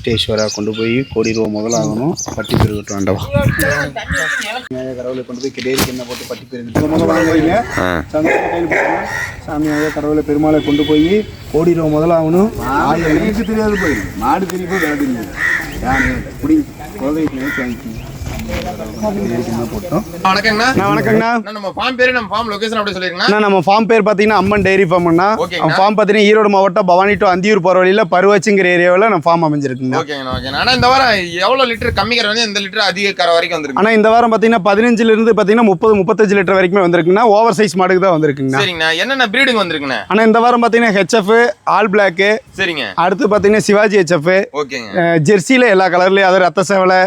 வெங்கடேஸ்வரா கொண்டு போய் கோடி ரூபா முதலாகணும். பட்டி பெருகட்டும் வேண்டவா கடவுளை கொண்டு போய் கிடேரிக்கு என்ன போட்டு பட்டி பெருகிட்டு முதலாக சாமியாக கடவுளை பெருமாளை கொண்டு போய் கோடி ரூபா முதலாகணும். எனக்கு தெரியாது போய் மாடு தெரியும் போய் விளையாடுங்க யானை குடி குழந்தைக்கு தேங்க்யூ. அம்மன் டைரி ஃபார்ம்னா ஃபார்ம் பாத்தீங்கன்னா ஈரோடு மாவட்டம் பவானி டு அந்தியூர் போற வழியில பருவச்சிங்கிற ஏரியாவில் நம்ம ஃபார்ம் அமைஞ்சிருக்குங்க. இந்த வாரம் எவ்வளவு லிட்டர் கம்மி கரை வந்து இந்த லிட்டர் அதிக கரை வரைக்கும் வந்திருக்கு? ஆனா இந்த வாரம் பாத்தீங்கன்னா 15 இருந்து பாத்தீங்கன்னா 30-35 லிட்டர் வரைக்கும் வந்திருக்குன்னா ஓவர் சைஸ் மாடுக்கு தான் வந்திருக்குங்க. சரிங்கண்ணா. என்னென்ன பிரீடிங் வந்திருக்குண்ணா? ஆனா இந்த வாரம் பாத்தீங்கன்னா ஹெச்எஃப் ஆல் பிளாக். சரிங்க. அடுத்து பாத்தீங்கன்னா சிவாஜி ஹெச்எஃப். ஓகேங்க. ஜெர்சில எல்லா கலர்லயும் அது ரத்த சேவலை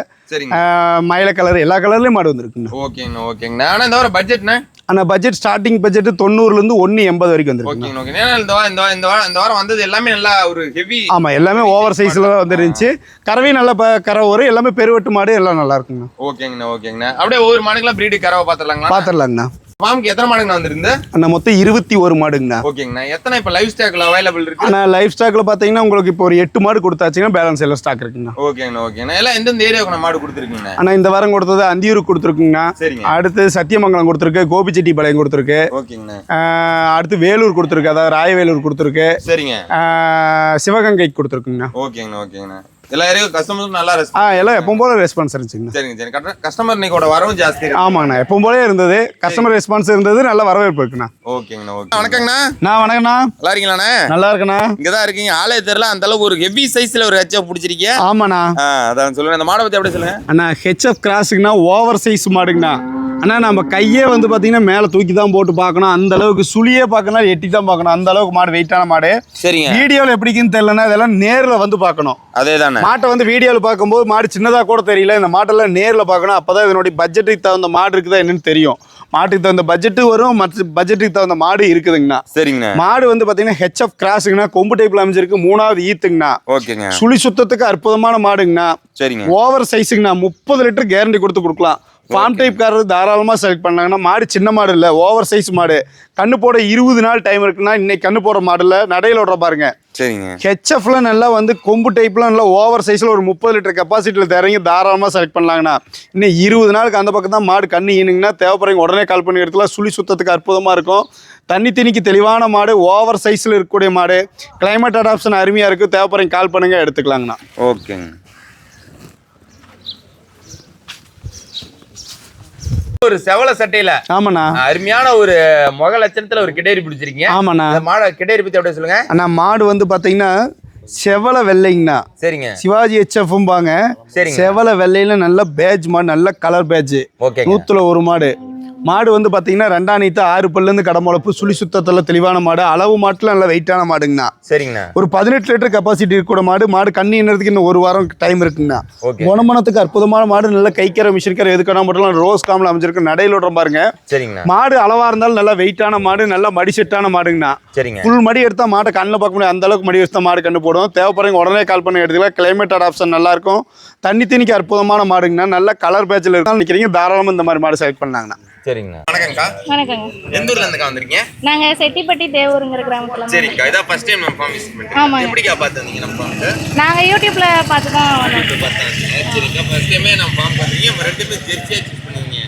மயில கலர் எல்லா கலர்லயும் மாடு வந்துருக்குங்க. ஓகேங்க ஓகேங்க. ஆனா இந்த வாரம் பட்ஜெட்னா ஆனா பட்ஜெட் ஸ்டார்டிங் பட்ஜெட் 90 இருந்து 180 வரைக்கும் வந்துருக்கு. Okay okay. இந்த வாரம் வந்தது எல்லாமே நல்லா ஒரு ஹெவி. ஆமா எல்லாமே ஓவர் சைஸ்ல தான் வந்துருந்துச்சு. கறவை நல்ல கறவை வரும். எல்லாமே பெருவெட்டு மாடு எல்லாம் நல்லா இருக்குங்க. ஓகேங்கண்ணா ஓகேங்கண்ணா. அப்படியே ஒவ்வொரு மாடுக்கெல்லாம் பிரீடு கறவை பாத்துடலாங்கண்ணா. ஃபார்முக்கு எத்தனை மாடுங்கண்ணா வந்திருந்து? அண்ணா மொத்தம் 21 மாடுங்கண்ணா. ஓகேங்கண்ணா. எத்தனை இப்போ லைவ் ஸ்டாக்ல அவைலபிள் இருக்கு? அண்ணா லைவ் ஸ்டாக்ல பாத்தீங்கன்னா உங்களுக்கு இப்போ ஒரு 8 மாடு கொடுத்தாச்சுங்கன்னா பேலன்ஸ் எல்லாம் ஸ்டாக் இருக்குங்கண்ணா. ஓகேங்கண்ணா ஓகேண்ணா. எல்லாம் எந்தெந்த ஏரியாவுக்கு மாடு கொடுத்துருக்கீங்க? அண்ணா இந்த வாரம் கொடுத்தது அந்தியூருக்கு கொடுத்துருக்குங்கண்ணா. சரிங்க. அடுத்து சத்தியமங்கலம் கொடுத்துருக்கு, கோபிச்செட்டிப்பாளையம் கொடுத்துருக்கு. ஓகேங்கண்ணா. அடுத்து வேலூர் கொடுத்துருக்கு, அதாவது ராயவேலூர் கொடுத்துருக்கு. சரிங்க. சிவகங்கைக்கு கொடுத்துருக்குங்கண்ணா. ஓகேங்கண்ணா ஓகேங்கண்ணா. எல்லா ஏரியாவும் கஸ்டமர்ஸ் நல்லா எல்லாம் எப்பவும் போல ரெஸ்பான்ஸ் இருந்துச்சுங்க. சரிங்க சரி. கஸ்டமர் இன்னைக்கு வரவும் ஜாஸ்தி இருக்கு. ஆமாண்ணா எப்பவும் போல இருந்தது. கஸ்டமர் ரெஸ்பான்ஸ் இருந்தது. நல்ல வரவேற்பு இருக்குண்ணா. ஓகேங்கண்ணா ஓகே. வணக்கங்கண்ணா. வணக்கண்ணா. நல்லா இருக்கீங்களாண்ணா? நல்லா இருக்கண்ணா. இங்கதான் இருக்கீங்க. ஆளே தெரியல அந்த அளவுக்கு ஒரு ஹெவி சைஸ்ல ஒரு ஹெச்எஃப் பிடிச்சிருக்கீங்க. ஆமாண்ணா. அதான் சொல்லுங்க. இந்த மாடை பத்தி அப்படியே சொல்லுங்க. அண்ணா ஹெச்எஃப் கிராஸுக்குண்ணா ஓவர் சைஸ் மாடுங்கண்ணா. அண்ணா நம்ம கையே வந்து பார்த்தீங்கன்னா மேலே தூக்கி தான் போட்டு பார்க்கணும். அந்த அளவுக்கு சுழியே பார்க்கணும், எட்டி தான் பார்க்கணும். அந்த அளவுக்கு மாடு வெயிட்டான மாடு. சரிங்க. வீடியோவில் எப்படிக்குன்னு தெரியலன்னா இதெல்லாம் நேரில் வந்து பார்க்கணும். அதே தானே. மாட்டை வந்து வீடியோவில் பார்க்கும்போது மாடு சின்னதாக கூட தெரியல. இந்த மாட்டெல்லாம் நேரில் பார்க்கணும். அப்போ தான் இதனுடைய பட்ஜெட்டுக்கு தகுந்த மாடு இருக்குதா என்னன்னு தெரியும். மாட்டுக்கு தகுந்த பட்ஜெட்டு வரும், மற்ற பட்ஜெட்டுக்கு தகுந்த மாடு இருக்குதுங்கண்ணா. சரிங்கண்ணா. மாடு வந்து பார்த்தீங்கன்னா ஹெச்எஃப் கிராஸுங்கண்ணா. கொம்பு டைப்பில் அமைஞ்சிருக்கு. 3வது ஈத்துங்கண்ணா. ஓகேங்க. சுழி சுத்தத்துக்கு அற்புதமான மாடுங்கண்ணா. சரிங்க. ஓவர் சைஸுங்கண்ணா. 30 லிட்டர் கேரண்டி கொடுக்கலாம். ஃபார்ம் டைப் காரர் தாராளமாக செலக்ட் பண்ணாங்கன்னா மாடு சின்ன மாடு இல்லை, ஓவர் சைஸ் மாடு. கண்ணு போட 20 நாள் டைம் இருக்குன்னா இன்னைக்கு கண்ணு போடுற மாடுல நடையில விடுற பாருங்க. சரிங்க. ஹெச்எஃப்ல நல்லா வந்து கொம்பு டைப்ல நல்லா ஓவர் சைஸ்ல ஒரு 30 லிட்டர் கெப்பாசிட்டியில் தரீங்க தாராளமாக செலக்ட் பண்ணலாங்கண்ணா. இன்னும் 20 நாளுக்கு அந்த பக்கம் தான் மாடு கண்ணு ஈனுங்கன்னா தேவைப்படுறீங்க உடனே கால் பண்ணி எடுத்துலாம். சுழி சுத்தத்துக்கு அற்புதமாக இருக்கும். தண்ணி திணிக்கு தெளிவான மாடு, ஓவர் சைஸில் இருக்கக்கூடிய மாடு. கிளைமேட் அடாப்ஷன் அருமையாக இருக்குது. தேவைப்படுறீங்க கால் பண்ணுங்க எடுத்துக்கலாங்கண்ணா. ஓகேங்க. ஒரு செவல சட்டையில ஆமாண்ணா அருமையான ஒரு முக லட்சணத்துல ஒரு கிடேரி பிடிச்சிருக்கீங்க. ஆமாண்ணா. மாடு கிடேரி பத்தி அப்படியே சொல்லுங்க. அண்ணா மாடு வந்து பாத்தீங்கன்னா செவல வெள்ளைங்கண்ணா. சரிங்க. சிவாஜி ஹெச்எஃப் பாங்க. சரிங்க. செவல வெள்ளையில நல்ல பேட்ச் மாடு, நல்ல கலர் பேட்ச். ஓகே. 100ல ஒரு மாடு. மாடு வந்து பார்த்தீங்கன்னா 2ஆம் நீத்து 6 பல்லேருந்து கடமுளப்பு, சுழி சுத்தத்தில் தெளிவான மாடு. அளவு மாட்டில் நல்ல வெயிட்டான மாடுங்கண்ணா. சரிங்கண்ணா. ஒரு 18 லிட்டர் கெப்பாசிட்டி இருக்கக்கூடிய மாடு. மாடு கண்ணி என்னறதுக்கு இன்னும் 1 வாரம் டைம் இருக்குங்கண்ணா. குணமனத்துக்கு அற்புதமான மாடு. நல்ல கைக்கரை மிஷின்கரை எதுக்கான மட்டும் ரோஸ் காமில் அமைஞ்சிருக்கு. நடையில் விடுற பாருங்க. சரிங்கண்ணா. மாடு அளவாக இருந்தாலும் நல்லா வெயிட்டான மாடு, நல்லா மடி செட்டான மாடுங்கண்ணா. சரிங்க. ஃபுல் மடி எடுத்தால் மாட்டை கண்ணில் பார்க்க முடியாது. அந்த அளவுக்கு மடி எடுத்தால் மாடு கண்ணு போடும். தேவைப்படுறவங்க உடனே கால் பண்ணி எடுத்துக்கலாம். கிளைமேட் அடாப்ஷன் நல்லா இருக்கும். தண்ணி திணிக்கு அற்புதமான மாடுங்கண்ணா. நல்ல கலர் பேட்சில் இருக்கா நிற்கிறீங்க. தாராளமாக இந்த மாதிரி மாடு செலக்ட் பண்ணாங்கண்ணா. சரிங்க. வணக்கம்க்கா. வணக்கங்க. எந்த ஊர்ல இருந்து வந்திருக்கீங்க? நாங்க செட்டிப்பட்டி தேவூருங்கிற கிராமத்துல. சரிங்க. இத ஃபர்ஸ்ட் டைம் நம்ம ஃபார்ம் விசிட் பண்றோம். எப்படிக்கா பார்த்து வந்தீங்க நம்ம ஃபார்ம்? நாங்க YouTubeல பார்த்து தான் வந்தோம். சரிங்க. ஃபர்ஸ்ட் டைமே நம்ம ஃபார்ம் பண்றீங்க. ரெண்டு பேரும் ஜெர்சியா சூஸ் பண்ணீங்க.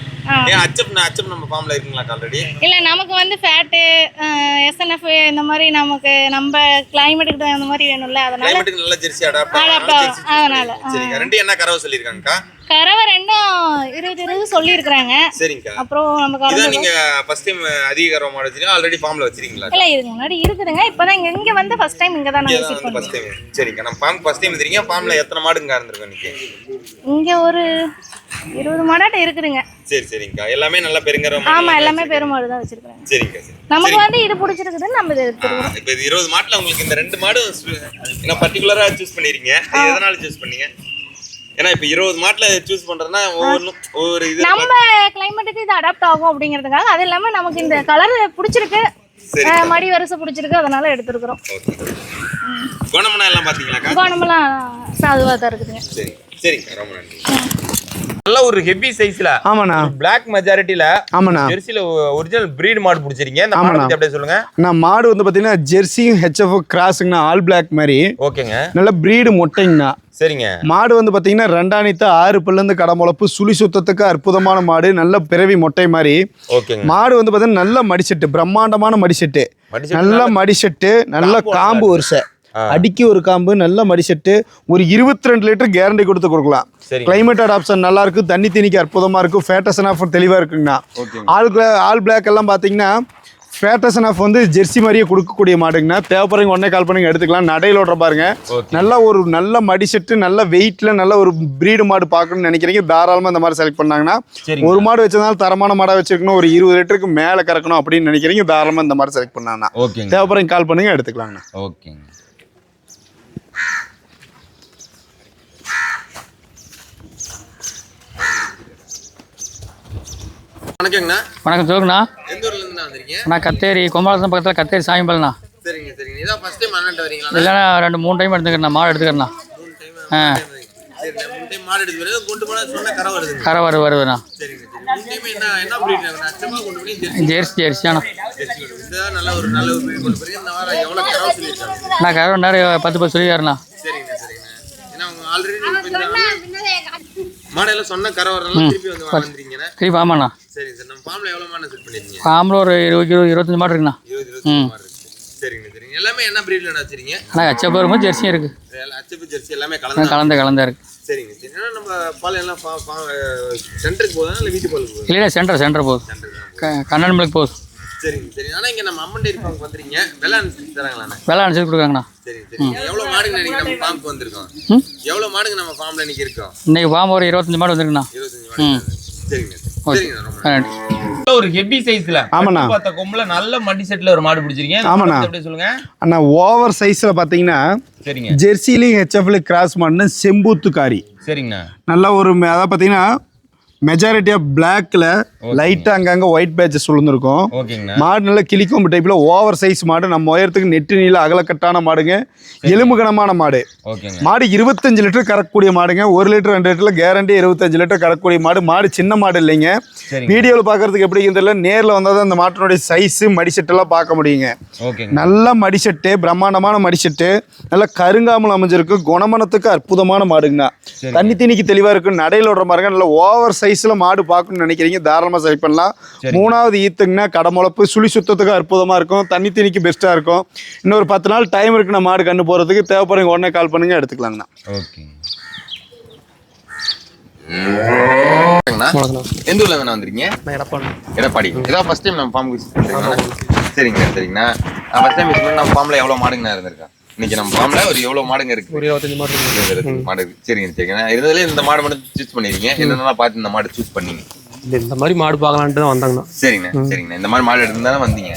ஏன் அச்சப் நம்ம ஃபார்ம்ல இருக்குங்களா ஆல்ரெடி? இல்ல நமக்கு வந்து ஃபேட் SNF இந்த மாதிரி நமக்கு நம்ம கிளைமேட்டுக்கு அந்த மாதிரி வேணும்ல. அதனால கிளைமேட்டுக்கு நல்ல ஜெர்சி அடாப்ட் அதனால. சரிங்க. ரெண்டு என்ன கறவை சொல்லிருக்காங்கக்கா? கறவை ரெண்டும் 20 சொல்லிருக்காங்க. சரிங்க. அப்புறம் நமக்கு இத நீங்க ஃபர்ஸ்ட் டைம் அதிக கறவை மாடு வச்சிருக்கீங்க. ஆல்ரெடி ஃபார்ம்ல வச்சிருக்கீங்களா? இல்ல இதுக்கு முன்னாடி இருக்குதுங்க. இப்போதான் இங்க வந்து ஃபர்ஸ்ட் டைம் இங்க தான் நான் விசிட் பண்ணேன். First time. சரிங்க. நம்ம ஃபார்ம் ஃபர்ஸ்ட் டைம் வந்திருக்கீங்க. ஃபார்ம்ல எத்தனை மாடுங்க இருந்திருக்கு இன்னைக்கு? இங்க ஒரு 20 மாடாட்ட இருக்குதுங்க. சரி சரிங்கக்கா. எல்லாமே நல்ல பெருங்கற மாடு. ஆமா எல்லாமே பெருமாடு தான் வச்சிருக்காங்க. சரிங்க சரி. நமக்கு வந்து இது பிடிச்சிருக்குதுன்னு நம்ம இத எடுத்துறோம். இப்போ 20 மாட்ல உங்களுக்கு இந்த ரெண்டு மாடு என்ன பர்టిక్యులரா சூஸ் பண்ணிருக்கீங்க? எதனால சூஸ் பண்ணீங்க? ஏன்னா இப்போ 20 மாட்ல சூஸ் பண்றதுனா ஒவ்வொரு இது நம்ம கிளைமேட்டுக்கு இது அடாப்ட் ஆகும் அப்படிங்கிறதுக்காக. அது இல்லாம நமக்கு இந்த கலர் பிடிச்சிருக்கு, மடி வரிசை பிடிச்சிருக்கு, அதனால எடுத்துக்கிறோம். குணமனா எல்லாம் பாத்தீங்களா? குணமெல்லாம் சாதுவா தான் இருக்குதுங்க. சரி சரிங்க. ரொம்ப நன்றி. நல்ல ஒரு ஹெவி சைஸ்ல. ஆமாண்ணா. பிளாக் மெஜாரிட்டில. ஆமாண்ணா. ஜெர்சில ஒரிஜினல் பிரீட் மாடு பிடிச்சிருக்கீங்க. இந்த மாடு பத்தி அப்படியே சொல்லுங்க. நான் மாடு வந்து பாத்தீங்கன்னா ஜெர்சியும் ஹெச்எஃப் கிராஸுங்கண்ணா, ஆல் பிளாக் மாதிரி. ஓகேங்க. நல்ல பிரீடு மொட்டைங்கண்ணா. சரிங்க. மாடு வந்து பாத்தீங்கன்னா 2 அணித்து 6 பல்லுந்து கடமுளப்பு, சுழி சுத்தத்துக்கு அற்புதமான மாடு, நல்ல பிறவி மொட்டை மாதிரி. ஓகேங்க. மாடு வந்து பாத்தீங்கன்னா நல்ல மடிசெட்டு, பிரம்மாண்டமான மடிசெட்டு, நல்ல மடிசெட்டு, நல்ல காம்பு வரிசை, அடிக்கி ஒரு காம்பு, நல்ல மடிசெட்டு, ஒரு 22 லிட்டர் கேரண்டி கொடுத்து கொடுக்கலாம். கிளைமேட் அடாப்ஷன் நல்லா இருக்கு, தண்ணி தண்ணிக்கு அற்புதமா இருக்கும், ஃபேட்டசன் ஆஃப் தெளிவா இருக்குங்கண்ணா. ஆல் பிளாக் எல்லாம் பாத்தீங்கன்னா ஃபேட்டசன் ஆஃப் வந்து ஜெர்சி மாதிரியே கொடுக்கக்கூடிய மாடுங்கண்ணா. தேவைப்படுறவங்க உடனே கால் பண்ணி எடுத்துக்கலாம். நடையில் ஓடுற பாருங்க, நல்ல ஒரு நல்ல மடிசெட்டு, நல்ல வெயிட்ல நல்ல ஒரு பிரீடு மாடு பார்க்கணும்னு நினைக்கிறீங்க, தாராளமாக இந்த மாதிரி செலக்ட் பண்ணாங்கன்னா. ஒரு மாடு வச்சதுனால தரமான மாடாக வச்சிருக்கணும், ஒரு 20 லிட்டருக்கு மேலே கறக்கணும் அப்படின்னு நினைக்கிறீங்க, தாராளமாக இந்த மாதிரி செலக்ட் பண்ணாங்கன்னா. தேவைப்படுறவங்க கால் பண்ணுங்க, எடுத்துக்கலாங்கண்ணா. ஓகேங்க. வணக்கங்கண்ணா. வணக்கம், சொல்லுங்கண்ணா. எந்த ஊர்ல இருந்து வந்திருக்கீங்க? நான் கத்தேரி, கும்பலாசம் பக்கத்தில் கத்தேரி சாமிபால்ண்ணா. சரிங்க சரிங்க. இதான் ஃபர்ஸ்ட் டைம் அண்ணன்ட்ட வரீங்களா? இல்லைண்ணா 2-3 டைம் எடுத்துக்கிறேன், மாடு எடுத்துக்கிறேண்ணா. 3 டைம் மாடு எடுத்து வரது கொண்டு போனா சொன்ன கரை வருது. கரை வருதுண்ணா. சரிங்க சரி. 3 டைம் என்ன பிரீட் அச்சமா கொண்டு போய் ஜெர்சியாண்ணா. இதுதான் நல்ல ஒரு பிரீட் கொண்டு போய். இந்த வாரம் எவ்வளவு கரை சொல்லிருக்காங்க? நான் கரை நேரம் 10 சொல்லிடுறேண்ணா. சரிங்க சரிங்க. ஏன்னா அவங்க ஆல்ரெடி மாடெல்லாம் சொன்ன கரை வரலாம், திருப்பி வந்து வந்திருக்கீங்க. திருப்பி ஆமாண்ணா. சரி சார். நம்ம ஃபார்ம்ல எவ்வளவு மாடு செட் பண்ணிருக்கீங்க? ஃபார்மில் ஒரு 20-25 மாடு இருக்குண்ணா. 20-25 மாடு இருக்கு. சரிங்க சரிங்க. எல்லாமே என்ன பிரீட்ல வச்சிருக்கீங்க? ஆனால் அச்சப்போ இருக்கும், ஜெர்சியும் இருக்கு. அச்சப்பு ஜெர்சி எல்லாமே கலந்தா இருக்கு. சரிங்க சரி. ஏன்னா நம்ம பால் எல்லாம் சென்டருக்கு போகுதா இல்லை வீட்டு பால் போகுது? இல்லைண்ணா, சென்டர் போகுது, கண்ணன் மில்க் போகுது. சரிங்க சரி. ஆனால் இங்கே நம்ம அம்மன் டேரி ஃபார்ம் வந்துறீங்க, வெள்ளை அனுப்பிச்சு தராங்களாண்ணா? வெள்ளை அனுப்பிச்சு கொடுக்காங்கண்ணா. சரிங்க சரி. எவ்வளோ மாடுங்க இன்னைக்கு நம்ம ஃபார்முக்கு வந்திருக்கோம்? எவ்வளோ மாடுங்க நம்ம ஃபார்ம்ல இன்னைக்கு இருக்கோம்? இன்னைக்கு ஃபார்ம் ஒரு 25 மாடு வந்துருக்குண்ணா. 25 மாடு. சரிங்க சரிங்க. ரொம்ப ஒரு ஹெவி சைஸ்ல. ஆமாண்ணா. பார்த்த கொம்புல நல்ல மடி செட்ல ஒரு மாடு பிடிச்சிருக்கீங்க. ஆமாண்ணா. அப்படியே சொல்லுங்க அண்ணா. ஓவர் சைஸ்ல பாத்தீங்கன்னா சரிங்க ஜெர்சிலையும் ஹெச்எஃப்ல கிராஸ் மாடுன்னு செம்பூத்துக்காரி. சரிங்கண்ணா. நல்லா ஒரு அதாவது பாத்தீங்கன்னா மெஜாரிட்டி ஆஃப் பிளாக்ல லைட்டா அங்கங்க ஒயிட் பேட்சஸ் விழுந்திருக்கும். ஓகேங்கண்ணா. மாடு நல்ல கிளிக்கொம்பு டைப்ல ஓவர் சைஸ் மாடு, நம்ம உயரத்துக்கு நெட்டு நீள அகலக்கட்டான மாடுங்க, எலும்பு கனமான மாடு. ஓகேங்க. மாடு 25 லிட்டர் கறக்கக்கூடிய மாடுங்க. 1 லிட்டர் 2 லிட்டர்ல கேரண்டி 25 லிட்டர் கறக்கக்கூடிய மாடு. மாடு சின்ன மாடு இல்லைங்க. வீடியோவில் பார்க்கறதுக்கு எப்படி தெரியல, நேரில் வந்தால் தான் அந்த மாட்டினுடைய சைஸு மடிசெட்டெல்லாம் பார்க்க முடியுங்க. நல்ல மடிசெட்டு, பிரம்மாண்டமான மடிசெட்டு, நல்ல கருங்காமல் அமைஞ்சிருக்கு, குணமனத்துக்கு அற்புதமான மாடுங்கண்ணா. தண்ணி தண்ணிக்கு தெளிவாக இருக்கும், நடையில் விடுற மாதிரிங்க. நல்ல ஓவர் சைஸில் மாடு பார்க்கணும்னு நினைக்கிறீங்க, தாராளமாக செலக்ட் பண்ணலாம். 3வது ஈத்துங்கன்னா கடமுளப்பு, சுழி சுத்தத்துக்கு அற்புதமாக இருக்கும், தண்ணி தண்ணிக்கு பெஸ்ட்டாக இருக்கும். இன்னொரு 10 நாள் டைம் இருக்குண்ணா மாடு கண்ணு போகிறதுக்கு. தேவைப்படுறவங்க உடனே கால் பண்ணுங்க, எடுத்துக்கலாங்கண்ணா. எந்த ஊர்ல இருந்து வந்திருக்கீங்க? எடப்பாடி. இதான் ஃபர்ஸ்ட் டைம் நம்ம ஃபார்ம் யூஸ் பண்றீங்களா? சரிங்க சரிங்கண்ணா. ஃபர்ஸ்ட் டைம் யூஸ் பண்ணி நம்ம ஃபார்ம்ல எவ்வளவு மாடுங்கண்ணா இருந்திருக்கா? இன்னைக்கு நம்ம ஃபார்ம்ல ஒரு எவ்வளவு மாடுங்க இருக்கு? ஒரு 25 மாடு இருக்கு. சரிங்க சரிங்கண்ணா. இருந்ததுல இந்த மாடு மட்டும் சூஸ் பண்ணிருக்கீங்க, என்னென்னலாம் பார்த்து இந்த மாடு சூஸ் பண்ணீங்க? இந்த மாதிரி மாடு பார்க்கலான்ட்டு தான் வந்தாங்கண்ணா. சரிங்கண்ணா சரிங்கண்ணா. இந்த மாதிரி மாடு எடுத்து தான் வந்தீங்க.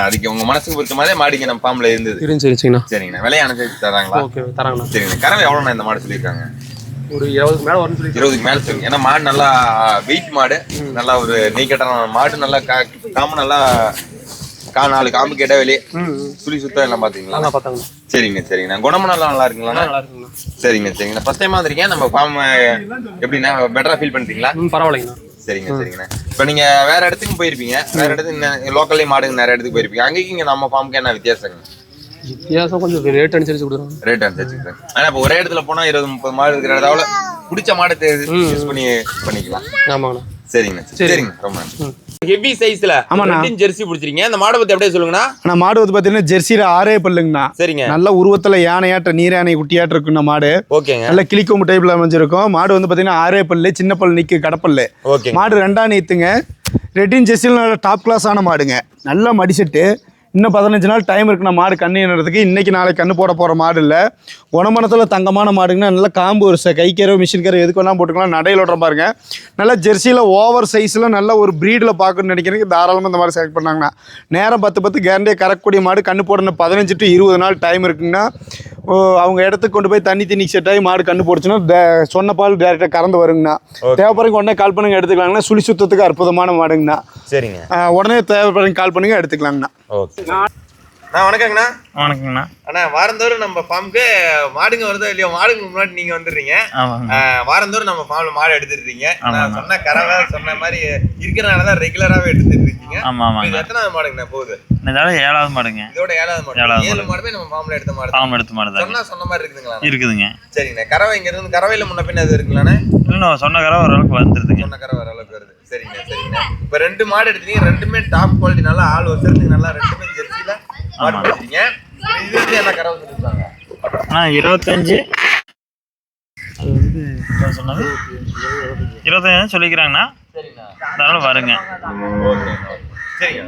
அதுக்கு உங்க மனசுக்கு பொறுத்த மாதிரி மாடுங்க நம்ம ஃபார்ம்ல இருந்தது. சரிங்கண்ணா. சரிங்கண்ணா. விலையை அனுசரிச்சு தராங்களா? ஓகே தராங்கண்ணா. சரிங்கண்ணா. கறவை எவ்வளோண்ணா இந்த மாடு சொல்லியிருக்காங்க? ஒரு 20க்கு மேலே வரும்னு சொல்லி. 20க்கு மேலே சொல்லுங்க. ஏன்னா மாடு நல்லா வெயிட் மாடு, நல்லா ஒரு நெய்கட்டான மாடு, நல்லா காம்பு நல்லா 4 காம்பு கேட்ட வெளியே சுழி சுத்தம் எல்லாம் பாத்தீங்களா? பார்த்தாங்க. சரிங்க சரிங்கண்ணா. குணமெல்லாம் நல்லா இருக்குங்களா? நல்லா இருக்குங்கண்ணா. சரிங்க சரிங்கண்ணா. ஃபர்ஸ்ட் டைம் வந்துருக்கீங்க நம்ம ஃபார்ம், எப்படின்னா பெட்டரா ஃபீல் பண்றீங்களா? பரவாயில்லைங்கண்ணா. சரிங்க சரிங்கண்ணா. இப்போ நீங்க வேற இடத்துக்கு போயிருப்பீங்க, வேற இடத்துக்கு லோக்கல்லே மாடுங்க நிறைய இடத்துக்கு போயிருப்பீங்க, அங்கேயும் இங்க நம்ம ஃபார்முக்கு என்ன வித்தியாசங்க? வித்தியாசம் கொஞ்சம் ரேட் அனுசரிச்சு கொடுக்குறோம். ரேட் அனுசரிச்சு. ஆனா இப்போ ஒரே இடத்துல போனா 20-30 மாடு இருக்கிற இடத்துல பிடிச்ச மாடு யூஸ் பண்ணிக்கலாம். ஆமாங்கண்ணா. சரிங்கண்ணா சரிங்க. ரொம்ப ஹெவி சைஸ்ல ஜெர்சி பிடிச்சிருக்கீங்க. அந்த மாடை பத்தி அப்படியே சொல்லுங்கண்ணா. நான் மாடு வந்து பாத்தீங்கன்னா ஜெர்சியில 6 பல்லுங்கண்ணா. சரிங்க. நல்ல உருவத்துல யானையாட்ட நீர் யானை குட்டியாட்ட இருக்குண்ணா மாடு. ஓகேங்க. நல்ல கிளிக்கொம்பு டைப்ல அமைஞ்சிருக்கும். மாடு வந்து பாத்தீங்கன்னா 6 பல்லு, சின்ன பல்லு நிக்கு கடப்பல்லு. மாடு 2ஆம் நீத்துங்க. ரெட்டின் ஜெர்சியில் நல்ல டாப் கிளாஸ் ஆன மாடுங்க. நல்ல மடிசெட்டு. இன்னும் 15 நாள் டைம் இருக்கு நான் மாடு கண்ணு என்னறதுக்கு. இன்னைக்கு நாளைக்கு கண்ணு போட போகிற மாடு இல்லை. குணமனத்தில் தங்கமான மாடுங்கன்னா நல்லா காம்பு ஒரு கை கறவை மிஷின் கறவை எதுக்கு வேணால் போட்டுக்கலாம். நடையில் விட்ற பாருங்க. நல்லா ஜெர்சியில் ஓவர் சைஸில் நல்ல ஒரு ப்ரீடில் பார்க்கணும்னு நினைக்கிறீங்க, தாராளமாக இந்த மாதிரி செலக்ட் பண்ணாங்கன்னா நேரம் 10 கேரண்டியாக கறக்கக்கூடிய மாடு. கண்ணு போடணும் 15 to 20 நாள் டைம் இருக்குங்கன்னா அவங்க இடத்துக்கு கொண்டு போய் தண்ணி தண்ணி செட் ஆகி மாடு கண்ணு போடுச்சுன்னா சொன்ன பால் டேரெக்டாக கறந்து வருங்கண்ணா. தேவைப்படுறவங்க உடனே கால் பண்ணுங்க எடுத்துக்கலாங்கண்ணா. சுழி சுத்தத்துக்கு அற்புதமான மாடுங்கண்ணா. சரிங்க. உடனே தேவைப்படுறவங்க கால் பண்ணுங்க எடுத்துக்கலாங்கண்ணா. ஓகே. நான் வணக்கங்கண்ணா. வணக்கங்கண்ணா. அண்ணா வாரந்தோறும் நம்ம ஃபார்முக்கு மாடுங்க வருதோ இல்லையோ, மாடுக்கு முன்னாடி நீங்க வந்துடுறீங்க. வாரந்தோறும் நம்ம ஃபார்ம்ல மாடு எடுத்துருக்கீங்க. நான் சொன்ன கறவை சொன்ன மாதிரி இருக்கிறனாலதான் ரெகுலராகவே எடுத்துட்டு இருக்கீங்க. ஆமா ஆமா. இது எத்தனாவது மாடுங்கண்ணா போகுது? இதோட 7வது மாடுங்க. இதோட 7வது மாடு. 7 மாடுமே நம்ம ஃபார்ம்ல எடுத்த மாடு. ஃபார்ம் எடுத்த மாடு தான். சொன்ன மாதிரி இருக்குதுங்களா? இருக்குதுங்க. சரிங்கண்ணா. கறவை இங்க இருந்து கறவையில முன்ன பின்ன அது இருக்குங்களாண்ணே? இல்லை சொன்ன கறவை ஓரளவுக்கு வந்துருதுங்க. சொன்ன கறவை ஓரளவுக்கு வருது. சரிங்கண்ணா சரிங்கண்ணா. இப்போ 2 மாடு எடுத்தீங்க, 2மே டாப் குவாலிட்டி, நல்லா ஆள் வருஷத்துக்கு நல்லா 2மே ஜெர்சியில மாடு எடுத்தீங்க. இது வந்து என்ன கறவை சொல்லிருக்காங்க? 25 அது வந்து சொன்னாங்க 25 சொல்லிக்கிறாங்கண்ணா. சரிங்கண்ணா. அதனால வருங்க. சரிங்க.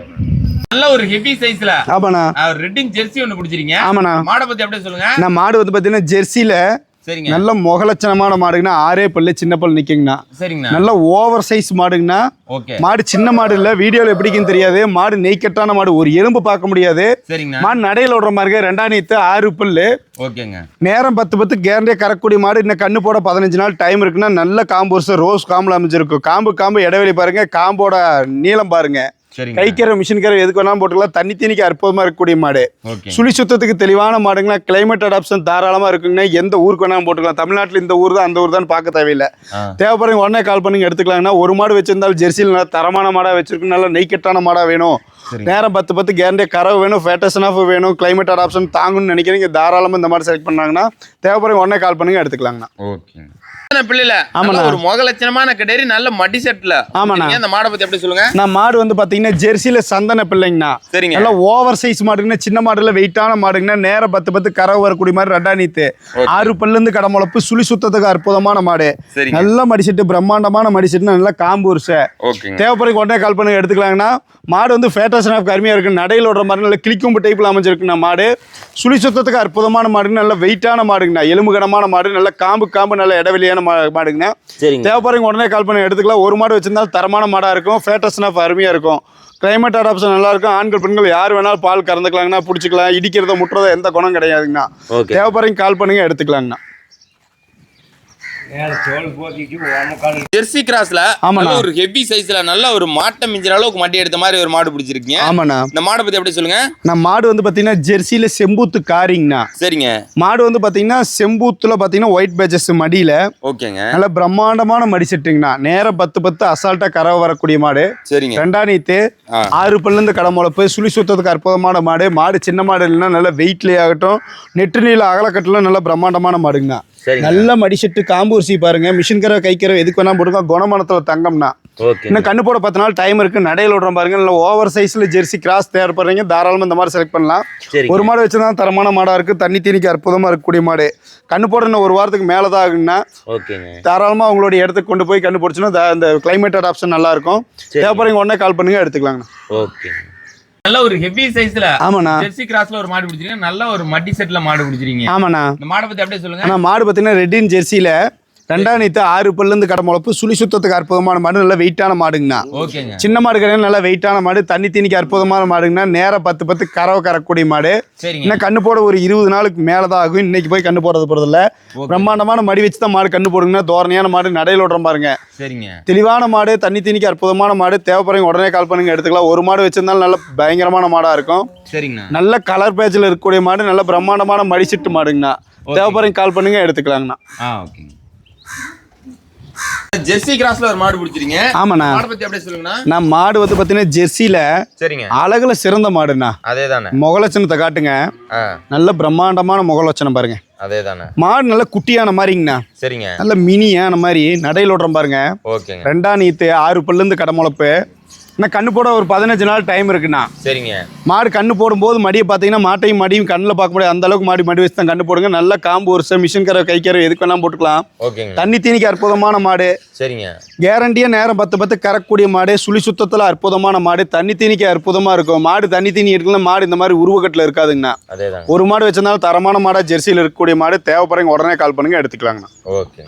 நல்ல ஒரு ஹெவி சைஸ்ல ஆமாண்ணா ரெட்டிங் ஜெர்சி ஒன்று பிடிச்சிருக்கீங்க. ஆமாண்ணா. மாடை பத்தி அப்படியே சொல்லுங்க. நான் மாடு வந்து பார்த்தீங்கன்னா ஜெர்சியில் சரிங்க. நல்ல முகலட்சணமான மாடுங்கண்ணா. 6 பல்லு சின்ன பல் நிற்குங்கண்ணா. சரிங்கண்ணா. நல்ல ஓவர் சைஸ் மாடுங்கண்ணா. ஓகே. மாடு சின்ன மாடு இல்லை, வீடியோவில் எப்படிக்குன்னு தெரியாது. மாடு நெய்க்கட்டான மாடு, ஒரு எலும்பு பார்க்க முடியாது. சரிங்கண்ணா. மாடு நடையில் விடுற மாதிரி 2 நீத்து 6 பல்லு. ஓகேங்க. நேரம் 10 கேரண்டியாக கறக்கூடிய மாடு. இன்னும் கண்ணு போட 15 நாள் டைம் இருக்குன்னா நல்ல காம்பு வருஷம் ரோஸ் காம்பில் அமைஞ்சிருக்கும். காம்பு இடைவெளி பாருங்க, காம்போட நீளம் பாருங்க. கைக்கரை மிஷின் கரை எதுக்கு வேணாலும் போட்டுக்கலாம். தண்ணி தீனிக்கு அற்புதமா இருக்கக்கூடிய மாடு. சுழி சுத்தத்துக்கு தெளிவான மாடுங்களா. கிளைமேட் அடாப்ஷன் தாராளமா இருக்குங்கன்னா எந்த ஊருக்கு வேணாலும் போட்டுக்கலாம். தமிழ்நாட்டில் இந்த ஊர் தான் அந்த ஊர் தான் பார்க்க தேவையில்லை. தேவைப்படுறவங்க உடனே கால் பண்ணி எடுத்துக்கலாங்கன்னா, ஒரு மாடு வச்சிருந்தாலும் ஜெர்சியில் நல்லா தரமான மாடா வச்சிருக்கு. நல்லா நெய்க்கட்டான மாடா வேணும். நேரம் 10 கேரண்டியா கறவை வேணும், ஃபேட்டேஷன் ஆஃப் வேணும், கிளைமேட் அடாப்ஷன் தாங்கணும்னு நினைக்கிறீங்க, தாராளமா இந்த மாதிரி செலக்ட் பண்ணாங்கன்னா தேவைப்படுறவங்க உடனே கால் பண்ணி எடுத்துக்கலாங்கண்ணா. ஓகே. பிள்ளைல ஒரு முகலட்சணமான கடேரி நல்ல மடி செட்ல. ஆமாண்ணா. அந்த மாடை பத்தி எப்படி சொல்லுங்க? நான் மாடு வந்து பாத்தீங்கன்னா ஜெர்சியில சந்தன பிள்ளைங்கண்ணா. சரிங்க. நல்ல ஓவர் சைஸ் மாடுங்கன்னா, சின்ன மாடுல வெயிட்டான மாடுங்கன்னா, நேரம் 10 கறவை வரக்கூடிய மாதிரி 2 நீத்து 6 பல்ல இருந்து கடமுளப்பு, சுழி சுத்தத்துக்கு அற்புதமான மாடு. நல்ல மடிசெட்டு, பிரம்மாண்டமான மடிசெட்டு, நல்ல காம்பு வருஷ. தேவைப்படுறதுக்கு உடனே கால் பண்ணி எடுத்துக்கலாங்கன்னா. மாடு வந்து ஃபேட்டேஷன் ஆஃப் கருமையா இருக்கு. நடையில் விடுற மாதிரி நல்ல கிளிக்கும் டைப்ல அமைஞ்சிருக்குண்ணா மாடு. சுழி சுத்தத்துக்கு அற்புதமான மாடுங்க. நல்ல வெயிட்டான மாடுங்கண்ணா. எலும்பு கனமான மாடு. நல்ல காம்பு நல்ல இடைவெளியான மாடுங்கண்ணா. தேவைப்படுறவங்க உடனே கால் பண்ணி எடுத்துக்கலாம். ஒரு மாடு வச்சிருந்தாலும் தரமான மாடா இருக்கும். ஃபேட்டேஷன் ஆஃப் அருமையா இருக்கும். கிளைமேட் அடாப்ஷன் நல்லா இருக்கும். ஆண்கள் பெண்கள் யார் வேணாலும் பால் கறந்துக்கலாங்கண்ணா. பிடிச்சிக்கலாம். இடிக்கிறத முட்டுறத எந்த குணம் கிடையாதுங்கண்ணா. தேவைப்படுறவங்க கால் பண்ணுங்க எடுத்துக்கலாங்கண்ணா. ஜெர்சி கிராஸ்ல ஒரு ஹெவி சைஸ்ல நல்ல ஒரு மாட்டை மிஞ்சிற அளவுக்கு மட்டி எடுத்த மாதிரி ஒரு மாடு பிடிச்சிருக்கீங்க. ஆமாண்ணா. இந்த மாடை பத்தி எப்படி சொல்லுங்க? நான் மாடு வந்து பாத்தீங்கன்னா ஜெர்சியில செம்பூத்து காரிங்கண்ணா. சரிங்க. மாடு வந்து பாத்தீங்கன்னா செம்பூத்துல பாத்தீங்கன்னா ஒயிட் பேஜஸ் மடியில. ஓகேங்க. நல்ல பிரம்மாண்டமான மடி செட்டுங்கண்ணா. நேரம் 10 அசால்ட்டா கறவை வரக்கூடிய மாடு. சரிங்க. 2 நீத்து 6 பல்ல இருந்து கடமுளப்பு, சுழி சுத்தத்துக்கு அற்புதமான மாடு. மாடு சின்ன மாடு இல்லைன்னா நல்ல வெயிட்லயே ஆகட்டும், நெட்டு நீள அகலக்கட்டுல நல்ல பிரம்மாண்டமான மாடுங்கண்ணா. நல்ல மடிசெட்டு, காம்பு ஊசி பாருங்க. மிஷின் கரை கைக்கரை எதுக்கு வேணா போட்டுக்கோ. குணமானத்துல தங்கம்னா. இன்னும் கண்ணு போட 10 நாள் டைம் இருக்கு. நடையில் விடுற பாருங்க. நல்ல ஓவர் சைஸ்ல ஜெர்சி கிராஸ் தேவைப்படுறீங்க, தாராளமா இந்த மாதிரி செலக்ட் பண்ணலாம். ஒரு மாடு வச்சுதான் தரமான மாடா இருக்கு. தண்ணி தீனிக்கு அற்புதமா இருக்கக்கூடிய மாடு. கண்ணு போட இன்னும் 1 வாரத்துக்கு மேலதான் ஆகுங்கன்னா தாராளமா உங்களுடைய இடத்துக்கு கொண்டு போய் கண்ணு போடுச்சுன்னா இந்த கிளைமேட் அடாப்ஷன் நல்லா இருக்கும். தேவைப்படுறீங்க உடனே கால் பண்ணுங்க எடுத்துக்கலாங்கண்ணா. ஓகே. நல்ல ஒரு ஹெவி சைஸ்ல. ஆமாண்ணா. ஜெர்சி கிராஸ்ல ஒரு மாடு பிடிச்சிருக்கீங்க. நல்ல ஒரு மடி செட்ல மாடு பிடிச்சிருக்கீங்க. ஆமாண்ணா. இந்த மாடை பத்தி அப்படியே சொல்லுங்க. மாடு பார்த்தீங்கன்னா ரெட்டின் ஜெர்சியில 2 நீத்து 6 பல்ல இருந்து கடமுளப்பு, சுழி சுத்தத்துக்கு அற்புதமான மாடு. நல்ல வெயிட்டான மாடுங்கண்ணா. ஓகேங்க. சின்ன மாடு கிடையாது, நல்ல வெயிட்டான மாடு. தண்ணி தீனிக்கு அற்புதமான மாடுங்கண்ணா. நேரம் 10 கறவை கறக்கூடிய மாடு. இன்னும் கண்ணு போட ஒரு 20 நாளுக்கு மேலதான் ஆகும். இன்னைக்கு போய் கண்ணு போடுறது போறதில்ல. பிரம்மாண்டமான மடி வச்சு தான் மாடு கண்ணு போடுங்கன்னா. தோரணையான மாடு, நடையில் விடுற பாருங்க. சரிங்க. தெளிவான மாடு, தண்ணி தீனிக்கு அற்புதமான மாடு. தேவைப்படுறவங்க உடனே கால் பண்ணுங்க எடுத்துக்கலாம். ஒரு மாடு வச்சிருந்தாலும் நல்ல பயங்கரமான மாடா இருக்கும். சரிங்கண்ணா. நல்ல கலர் பேஜ்ல இருக்கக்கூடிய மாடு. நல்ல பிரம்மாண்டமான மடிச்சிட்டு மாடுங்கண்ணா. தேவைப்படுறவங்க கால் பண்ணுங்க எடுத்துக்கலாங்கண்ணா. ஓகே. ஜெர்சி கிராஸ்ல ஒரு மாடு பிடிச்சிருக்கீங்க. ஆமாண்ணா. மாடு பத்தி அப்படியே சொல்லுங்கண்ணா. நான் மாடு வந்து பாத்தீங்கன்னா ஜெர்சியில சரிங்க அழகுல சிறந்த மாடுண்ணா. அதேதானே. முகலட்சணத்தை காட்டுங்க. நல்ல பிரம்மாண்டமான முகலட்சணம் பாருங்க. அதேதானே. மாடு நல்ல குட்டியான மாதிரிங்கண்ணா. சரிங்க. நல்ல மினியான மாதிரி நடையில் விடுறோம் பாருங்க. ஓகேங்க. 2 நீத்து 6 பல்ல இருந்து கடமுளப்பு. இன்னும் கண்ணு போட ஒரு 15 நாள் டைம் இருக்குண்ணா. சரிங்க. மாடு கண்ணு போடும்போது மடியை பார்த்தீங்கன்னா மாட்டையும் மடியும் கண்ணில் பார்க்க முடியாது. அந்த அளவுக்கு மடி வச்சு தான் கண்ணு போடுங்க. நல்ல காம்பு வருஷம், மிஷின் கரை கைக்கரை எதுக்கு வேணாலும் போட்டுக்கலாம். ஓகேங்க. தண்ணி தீனிக்கு அற்புதமான மாடு. சரிங்க. கேரண்டியா நேரம் 10 கறக்கூடிய மாடு. சுழி சுத்தத்தில் அற்புதமான மாடு. தண்ணி தீனிக்கு அற்புதமா இருக்கும். மாடு தண்ணி தீனி எடுக்கலாம். மாடு இந்த மாதிரி உருவக்கட்டில் இருக்காதுங்கண்ணா. ஒரு மாடு வச்சிருந்தாலும் தரமான மாடா ஜெர்சியில் இருக்கக்கூடிய மாடு. தேவைப்படுறவங்க உடனே கால் பண்ணுங்க எடுத்துக்கலாங்கண்ணா. ஓகே.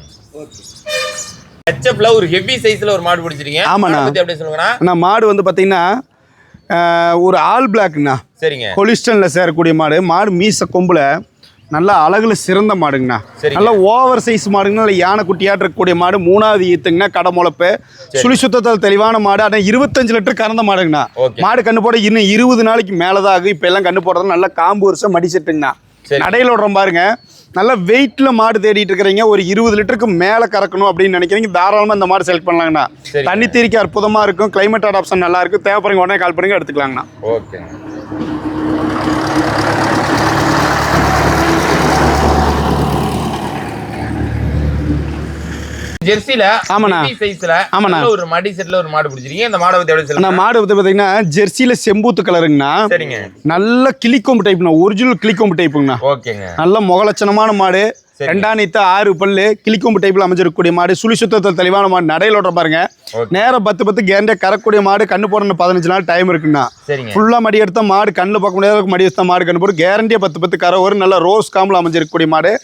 ஹெச்எப்ல ஒரு ஹெவி சைஸ்ல ஒரு மாடு பிடிச்சிருக்கீங்க. ஆமாண்ணா. பத்தி அப்படியே சொல்லுங்கண்ணா. நான் மாடு வந்து பாத்தீங்கன்னா ஒரு ஆல் பிளாக்ண்ணா. சரிங்க. கொலிஸ்டன்ல சேரக்கூடிய மாடு. மாடு மீச கொம்புல நல்ல அழகுல சிறந்த மாடுங்கண்ணா. நல்ல ஓவர் சைஸ் மாடுங்கண்ணா. நல்ல யானை குட்டியாட்டு இருக்கக்கூடிய மாடு. 3வது ஈத்துங்கண்ணா. கடை முளைப்பு சுழி சுத்தத்தில் தெளிவான மாடு. ஆனால் 25 லிட்டர் கறந்த மாடுங்கண்ணா. மாடு கண்ணு போட இன்னும் 20 நாளைக்கு மேலதான் ஆகும். இப்போ எல்லாம் கண்ணு போடுறது நல்ல காம்பு வருஷம் மடி செட்டுங்கண்ணா. நடையில் விடுறோம் பாருங்க. நல்ல வெயிட்ல மாடு தேடிட்டு இருக்கிறீங்க, ஒரு 20 லிட்டருக்கு மேல கறக்கணும் அப்படின்னு நினைக்கிறீங்க, தாராளமா இந்த மாடு செலக்ட் பண்ணலாங்கண்ணா. தண்ணி தீரிக்க அற்புதமா இருக்கும், கிளைமேட் அடாப்ஷன் நல்லா இருக்கும். தேவைப்படுறீங்க உடனே கால் பண்ணுங்க, எடுத்துக்கலாங்கண்ணா. ஓகே. ஜெர்சில ஆமாண்ணா சைஸ்ல ஆமாண்ணா ஒரு மடி செட்ல ஒரு மாடு பிடிச்சிருக்கீங்க. இந்த மாடை பத்தி எப்படி சொல்லுங்க? மாடு பத்தி பாத்தீங்கன்னா ஜெர்சியில செம்பூத்து கலருங்கண்ணா. சரிங்க. நல்ல கிளிக்கொம்பு டைப்ண்ணா, ஒரிஜினல் கிளிக்கொம்பு டைப்புங்கண்ணா. ஓகேங்க. நல்ல முகலட்சணமான மாடு. 2 6 பல்லு கிளிக்கொம்பு டைப்ல அமைஞ்சிருக்கக்கூடிய மாடு. சுழி சுத்தத்தில் தெளிவான மாடு. நடையில் ஓடுற பாருங்க. நேரம் 10 கேரண்டியா கறக்கூடிய மாடு. கண்ணு போட 15 நாள் டைம் இருக்குண்ணா. ஃபுல்லா மடி எடுத்த மாடு கண்ணில் பார்க்க முடியாத மடி எடுத்த மாடு கண்ணு போட்டு கேரண்டியா 10 கரை ஒரு நல்ல ரோஸ் காம்பில் அமைஞ்சிருக்கக்கூடிய மாடு.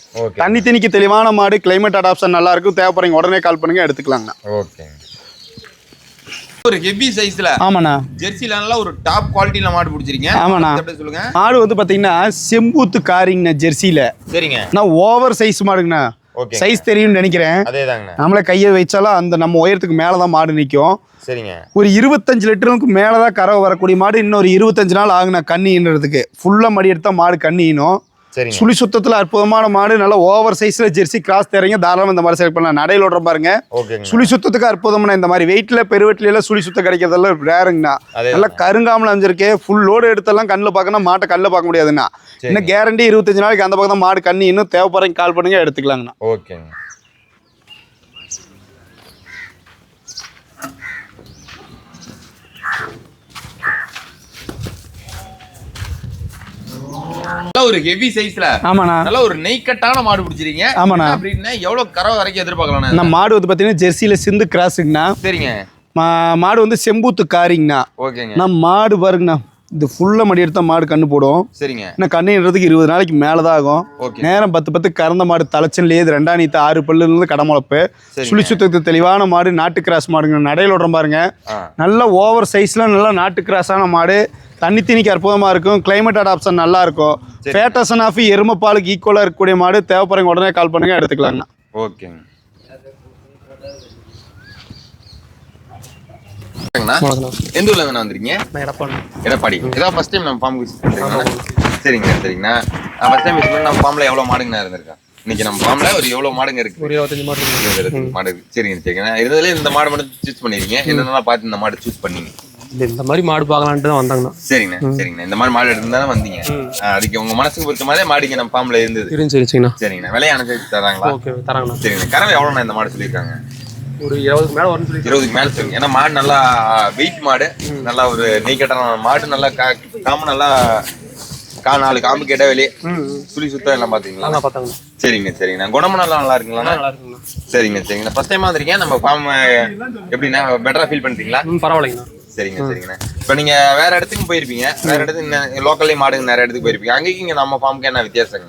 தண்ணி தண்ணிக்கு தெளிவான மாடு. கிளைமேட் அடாப்ஷன் நல்லா இருக்கும். தேவைப்படுறீங்க உடனே கால் பண்ணுங்க, எடுத்துக்கலாங்கண்ணா. ஓகே. ஒரு ஹெவி சைஸ்ல ஆமாண்ணா ஜெர்சில நல்ல ஒரு டாப் குவாலிட்டில மாடு பிடிச்சிருக்கீங்க. ஆமாண்ணா. சொல்லுங்க. மாடு வந்து பாத்தீங்கன்னா செம்பூத்து காரிங்கண்ணா ஜெர்சியில. சரிங்க. நான் ஓவர் சைஸ் மாடுங்கண்ணா. சைஸ் தெரியும்னு நினைக்கிறேன். அதேதாங்கண்ணா. நம்மளே கையை வச்சாலும் அந்த நம்ம உயரத்துக்கு மேலதான் மாடு நிற்கும். சரிங்க. ஒரு 25 லிட்டருக்கு மேலதான் கறவை வரக்கூடிய மாடு. இன்னொரு 25 நாள் ஆகுண்ணா கண்ணின்றதுக்கு. ஃபுல்லா மடி எடுத்தா மாடு கண்ணினும். சுழி சுத்தத்தில் அற்புதமான மாடு. நல்ல ஓவர் சைஸ்ல ஜெர்சி கிராஸ் தரீங்க, தாராளமாக இந்த மாதிரி செலக்ட் பண்ணலாம். நடையில் ஓடுற பாருங்க. சுழி சுத்தத்துக்கு அற்புதமான இந்த மாதிரி வெயிட்ல பெருவெட்டில சுழி சுத்தம் கிடைக்கிறதெல்லாம் ரேருங்கண்ணா. நல்லா கருங்காமல் அமைஞ்சிருக்கு. ஃபுல் லோடு எடுத்தெல்லாம் கண்ணில் பார்க்கணும், மாட்டை கண்ணில் பார்க்க முடியாதுண்ணா. இன்னும் கேரண்டி 25 நாளைக்கு அந்த பக்கம் தான் மாடு கண்ணி. இன்னும் தேவைப்படுறீங்க கால் பண்ணுங்க, எடுத்துக்கலாங்கண்ணா. ஓகேங்க. ஒரு ஹெவி சைஸ்ல ஆமாண்ணா நல்ல ஒரு நெய்கட்டான மாடு பிடிச்சிருக்கீங்க. ஆமாண்ணா. அப்படின்னா எவ்வளவு கறவை வரைக்கும் எதிர்பார்க்கலாம்? நம்ம மாடு வந்து பாத்தீங்கன்னா ஜெர்சியில சிந்து கிராஸுங்கண்ணா. சரிங்க. மாடு வந்து செம்பூத்து காரிங்கண்ணா. ஓகேங்க. நம்ம மாடு பாருங்கண்ணா, இது ஃபுல்லா மடி எடுத்தா மாடு கண்ணு போடும். சரிங்க. இன்னும் கண்ணுன்றதுக்கு 20 நாளைக்கு மேலதான் ஆகும். நேரம் 10 கறந்த மாடு. தலைச்சன்லேயே 2 6 பல்லுல கடை முளைப்பு. சுழி சுத்தத்துக்கு தெளிவான மாடு. நாட்டு கிராஸ் மாடுங்க. நடையில் ஓடுற பாருங்க. நல்ல ஓவர் சைஸ்ல நல்ல நாட்டு கிராஸான மாடு. தண்ணி தண்ணிக்கு அற்புதமா இருக்கும். கிளைமேட் அடாப்ஷன் நல்லா இருக்கும். ஃபேட்டசன் ஆஃப் எருமைப்பாலுக்கு ஈக்குவலா இருக்கக்கூடிய மாடு. தேவைப்படுறவங்க உடனே கால் பண்ணுங்க, எடுத்துக்கலாங்கண்ணா. ஓகேங்க. எந்த ஊர்ல இருந்து வந்திருக்கீங்க? எடப்பாடி. இதான் ஃபர்ஸ்ட் டைம் நம்ம ஃபார்ம் விசிட் பண்றீங்களா? சரிங்க. சரிங்கண்ணா. ஃபர்ஸ்ட் டைம் விசிட் பண்ணி நம்ம ஃபார்ம்ல எவ்வளவு மாடுங்கண்ணா இருந்திருக்கா? இன்னைக்கு நம்ம ஃபார்ம்ல ஒரு எவ்வளவு மாடுங்க இருக்கு? ஒரு 25 மாடு இருக்கு. மாடு இருக்கு. சரிங்க. சரிங்கண்ணா. இதுல இந்த மாடு மட்டும் சூஸ் பண்ணிருக்கீங்க? என்னென்னலாம் பார்த்து இந்த மாடு சூஸ் பண்ணீங்க? இந்த மாதிரி மாடு பார்க்கலான்ட்டு தான் வந்தாங்கண்ணா. சரிங்கண்ணா. சரிங்கண்ணா. இந்த மாதிரி மாடு எடுத்து தான் வந்தீங்க. அதுக்கு உங்க மனசுக்கு பொறுத்த மாதிரி மாடுங்க நம்ம ஃபார்ம்ல இருந்தது. சரிங்கண்ணா. சரிங்கண்ணா. விலையை அனுசரிச்சு தராங்களா? ஓகே தராங்கண்ணா. சரிங்கண்ணா. கறவை எவ்வளோண்ணா இந்த மாடு சொல்லியிருக்காங்க? ஒரு 20க்கு மேல வரும்னு சொல்லி. 20க்கு மேல சொல்லுங்க. ஏன்னா மாடு நல்லா வெயிட் மாடு. நல்லா ஒரு நெய்கட்டான மாடு. நல்லா காம்பு நல்லா 4 காம்பு கேட்ட வெளியே சுழி சுத்தம் எல்லாம் பாத்தீங்களா? பார்த்தாங்கண்ணா. சரிங்க. சரிங்கண்ணா. குணமும் நல்லா இருக்குங்களா? நல்லா இருக்குங்கண்ணா. சரிங்க. சரிங்கண்ணா. ஃபர்ஸ்ட் டைம் வந்துருக்கீங்க. நம்ம ஃபார்ம் எப்படின்னா பெட்டரா ஃபீல் பண்றீங்களா? பரவாயில்லைங்கண்ணா. சரிங்க. சரிங்கண்ணா. இப்போ நீங்க வேற இடத்துக்கு போயிருப்பீங்க. வேற இடத்துக்கு லோக்கல்லே மாடுங்க நிறைய இடத்துக்கு போயிருப்பீங்க. அங்கேயும் இங்க நம்ம ஃபார்முக்கு என்ன வித்தியாசங்க?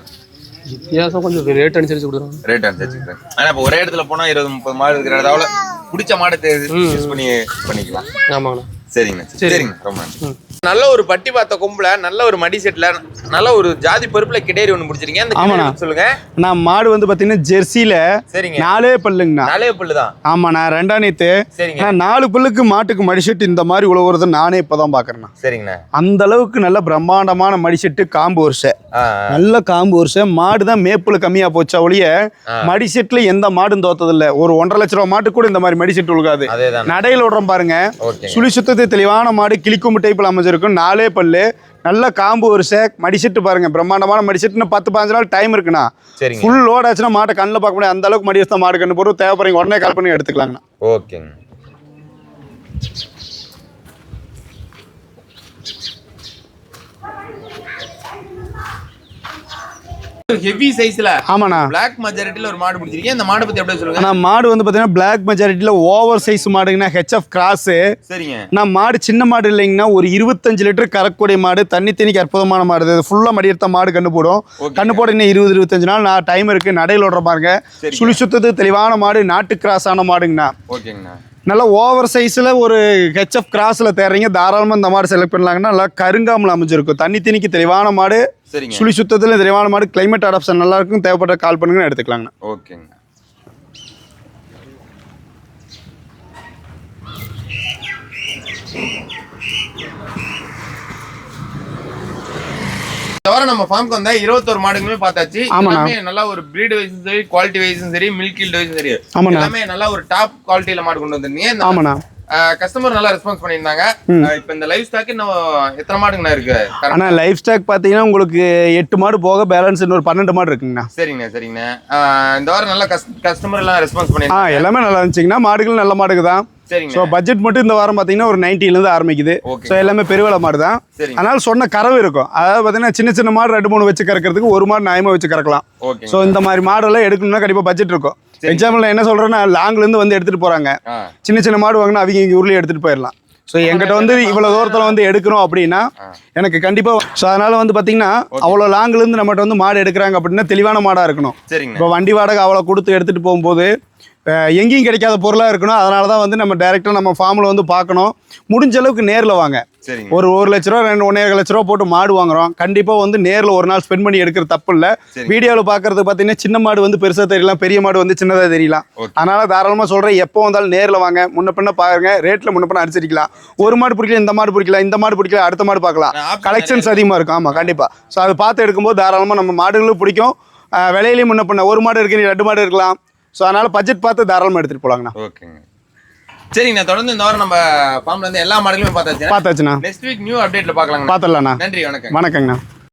வித்தியாசம் கொஞ்சம் ரேட் அனுசரிச்சு கொடுக்குறோம். ரேட் அனுசரிச்சு. ஆனா இப்போ ஒரே இடத்துல போனா 20-30 மாடு இருக்கிற இடத்துல பிடிச்ச மாடு யூஸ் பண்ணிக்கலாம். ஆமாங்கண்ணா. சரிங்க. சரிங்க. ரொம்ப நன்றி. நல்ல ஒரு பட்டி பார்த்த கொம்புல நல்ல ஒரு மடி செட்ல நல்ல ஒரு ஜாதி பருப்புல கிடேரி ஒண்ணு பிடிச்சிருக்கீங்க. அந்த சொல்லுங்க. நான் மாடு வந்து பாத்தீங்கன்னா ஜெர்சியில 4 பல்லுங்கண்ணா. 4 பல்லு தான். ஆமாண்ணா. 2 நேத்து. சரிங்க. 4 பல்லுக்கு மாட்டுக்கு மடிசெட்டு இந்த மாதிரி உழவுறது நானே இப்பதான் பாக்குறேண்ணா. சரிங்கண்ணா. அந்த அளவுக்கு நல்ல பிரம்மாண்டமான மடிசெட்டு. காம்பு வருஷம் நல்ல காம்பு வருஷம். மாடு தான் மேப்புல கம்மியா போச்சா ஒழிய மடிசெட்டுல எந்த மாடும் தோத்ததில்ல. ஒரு 1.5 லட்ச ரூபா மாட்டு கூட இந்த மாதிரி மடிசெட்டு உழுகாது. நடையில் விடுறோம் பாருங்க. சுழி சுத்தத்தை தெளிவான மாடு. கிளிக்கொம்பு டைப்ல அமைஞ்சிருக்கும். 4 பல்லு நல்ல காம்பு வருஷம். மடிசெட்டு பாருங்க, பிரம்மாண்டமான மடிசெட்டுன்னு 10-15 நாள் டைம் இருக்குண்ணா. ஃபுல் லோட் ஆச்சுன்னா மாட்டை கண்ணில் பார்க்க முடியாது. அந்த அளவுக்கு மடி வச்சா மாடு கண்ணு போட்டு. தேவைப்படுறீங்க உடனே கால் பண்ணி எடுத்துக்கலாங்கண்ணா. ஓகேங்க. ஹெவி சைஸ்ல. ஆமாண்ணா. பிளாக் மெஜாரிட்டில ஒரு மாடு பிடிச்சிருக்கீங்க. இந்த மாடு பத்தி எப்படி சொல்லுங்க? நான் மாடு வந்து பாத்தீங்கன்னா பிளாக் மெஜாரிட்டில ஓவர் சைஸ் மாடுங்கண்ணா. HF cross. சரிங்க. நான் மாடு சின்ன மாடு இல்லைங்கண்ணா. ஒரு 25 லிட்டர் கறக்கூடிய மாடு. தண்ணி தண்ணிக்கு அற்புதமான மாடு. ஃபுல்லா மடி எடுத்த மாடு கண்ணு போடும். கண்ணு போட இன்னும் 20-25 நாள் டைம் இருக்கு. நடையில் ஓடுற பாருங்க. சுழி சுத்தது தெளிவான மாடு. நாட்டு கிராஸ் ஆன மாடுங்கண்ணா. ஓகேங்கண்ணா. நல்லா ஓவர் சைஸில் ஒரு ஹெச்எஃப் கிராஸில் தேடுறீங்க, தாராளமாக இந்த மாடு செலக்ட் பண்ணலாங்கன்னா நல்லா கருங்காமல் அமைஞ்சிருக்கும். தண்ணி திணிக்கு தெளிவான மாடு, சரிங்க. சுழி சுத்தத்தில் தெளிவான மாடு, கிளைமேட் அடாப்ஷன் நல்லா இருக்கும். தேவைப்பட்ட கால் பண்ணுங்கன்னு எடுத்துக்கலாங்கண்ணா. ஓகேங்க. தவிர நம்ம ஃபார்முக்கு வந்தா 21 மாடுகளுமே பார்த்தாச்சு. எல்லாமே நல்லா ஒரு பிரீட் வைஸும் சரி, குவாலிட்டி வைஸும் சரி, மில்க் ஈல்ட் வைஸும் சரி, எல்லாமே நல்லா ஒரு டாப் குவாலிட்டியில மாடு கொண்டு வந்திருந்தீங்க. ஆமாண்ணா. கஸ்டமர் நல்லா ரெஸ்பான்ஸ் பண்ணியிருந்தாங்க. இப்போ இந்த லைவ் ஸ்டாக் இன்னும் எத்தனை மாடுங்கண்ணா இருக்கு? ஆனா லைவ் ஸ்டாக் பார்த்தீங்கன்னா உங்களுக்கு 8 மாடு போக பேலன்ஸ் இன்னொரு 12 மாடு இருக்குங்கண்ணா. சரிங்கண்ணா சரிங்கண்ணா. இந்த வாரம் நல்லா கஸ்டமர் எல்லாம் ரெஸ்பான்ஸ் பண்ணியிருந்தாங்க. எல்லாமே நல்லா இருந்துச்சுங்கண்ணா. மாடுகள் நல்ல மாடுக்கு தான். சரிங்க. ஸோ பட்ஜெட் மட்டும் இந்த வாரம் பார்த்தீங்கன்னா ஒரு 90லேருந்து ஆரம்பிக்குது. ஸோ எல்லாமே பெருவிலை மாடு தான். அதனால சொன்ன கறவு இருக்கும். அதாவது பார்த்தீங்கன்னா சின்ன சின்ன மாடு 2-3 வச்சு கறக்கிறதுக்கு ஒரு மாடு நியாயமாக வச்சு கறக்கலாம். ஸோ இந்த மாதிரி மாடெல்லாம் எடுக்கணும்னா கண்டிப்பாக பட்ஜெட் இருக்கும். எக்ஸாம்பிள் என்ன சொல்கிறேன்னா, லாங்லேருந்து வந்து எடுத்துகிட்டு போகிறாங்க. சின்ன சின்ன மாடு வாங்கினா அவங்க இங்கே ஊர்லேயே எடுத்துகிட்டு போயிடலாம். ஸோ என்கிட்ட வந்து இவ்வளோ தூரத்தில் வந்து எடுக்கிறோம் அப்படின்னா எனக்கு கண்டிப்பாக. ஸோ அதனால் வந்து பார்த்தீங்கன்னா அவ்வளோ லாங்லேருந்து நம்மகிட்ட வந்து மாடு எடுக்கிறாங்க அப்படின்னா தெளிவான மாடாக இருக்கணும். இப்போ வண்டி வாடகை அவ்வளோ கொடுத்து எடுத்துகிட்டு போகும்போது எங்கேயும் கிடைக்காத பொருளாக இருக்கணும். அதனால தான் வந்து நம்ம டைரெக்டாக நம்ம ஃபார்மில் வந்து பார்க்கணும். முடிஞ்ச அளவுக்கு நேரில் வாங்க. ஒரு 1 லட்ச ரூபா 1.5 லட்ச ரூபா போட்டு மாடு வாங்குறோம். கண்டிப்பாக வந்து நேரில் ஒரு நாள் ஸ்பெண்ட் பண்ணி எடுக்கிற தப்பு இல்லை. வீடியோவில் பார்க்கறது பார்த்தீங்கன்னா சின்ன மாடு வந்து பெருசாக தெரியலாம், பெரிய மாடு வந்து சின்னதாக தெரியலாம். அதனால தாராளமாக சொல்கிறேன், எப்போ வந்தாலும் நேரில் வாங்க. முன்ன பின்ன பாருங்க, ரேட்டில் முன்ன பின்ன அடிச்சிருக்கலாம். ஒரு மாடு பிடிக்கல, இந்த மாடு பிடிக்கல, இந்த மாடு பிடிக்கல, அடுத்த மாடு பார்க்கலாம். கலெக்ஷன்ஸ் அதிகமாக இருக்கும். ஆமாம், கண்டிப்பாக. ஸோ அதை பார்த்து எடுக்கும்போது தாராளமாக நம்ம மாடுகளும் பிடிக்கும். விலையிலையும் முன்ன பின்ன ஒரு மாடு இருக்கு, 2 மாடு இருக்கலாம். ஸோ அதனால பட்ஜெட் பார்த்து தாராளமாக எடுத்துகிட்டு போகலாங்கண்ணா. ஓகேங்க. சரிங்கண்ணா. தொடர்ந்து இந்த வாரம் நம்ம ஃபார்ம்ல இருந்து எல்லா மாடலுமே பார்த்தாச்சுண்ணா. நெக்ஸ்ட் வீக் நியூ அப்டேட்ல பார்க்கலாங்க. பார்த்துடலாண்ணா. நன்றி, வணக்கம். வணக்கங்கண்ணா.